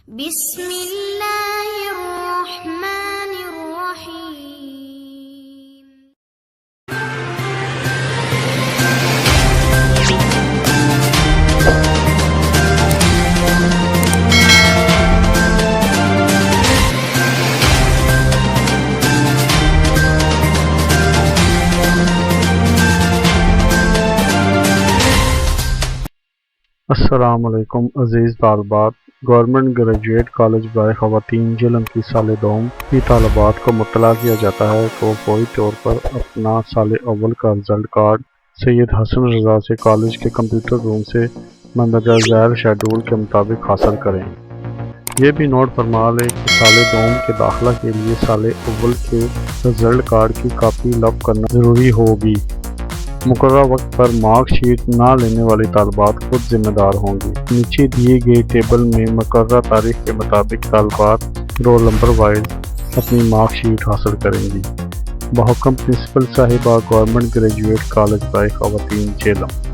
بسم اللہ الرحمن الرحیم۔ السلام علیکم عزیز طالبات، گورنمنٹ گریجوایٹ کالج برائے خواتین جہلم کی سال دوم کی طالبات کو مطلع کیا جاتا ہے کہ وہ فوری طور پر اپنا سال اول کا رزلٹ کارڈ سید حسن رضا سے کالج کے کمپیوٹر روم سے مندرجہ ذیل شیڈول کے مطابق حاصل کریں۔ یہ بھی نوٹ فرما لیں کہ سال دوم کے داخلہ کے لیے سال اول کے رزلٹ کارڈ کی کاپی لب کرنا ضروری ہوگی۔ مقررہ وقت پر مارک شیٹ نہ لینے والی طالبات خود ذمہ دار ہوں گی۔ نیچے دیے گئے ٹیبل میں مقررہ تاریخ کے مطابق طالبات رول نمبر وائز اپنی مارک شیٹ حاصل کریں گی۔ بحکم پرنسپل صاحبہ، گورنمنٹ گریجویٹ کالج برائے خواتین جہلم۔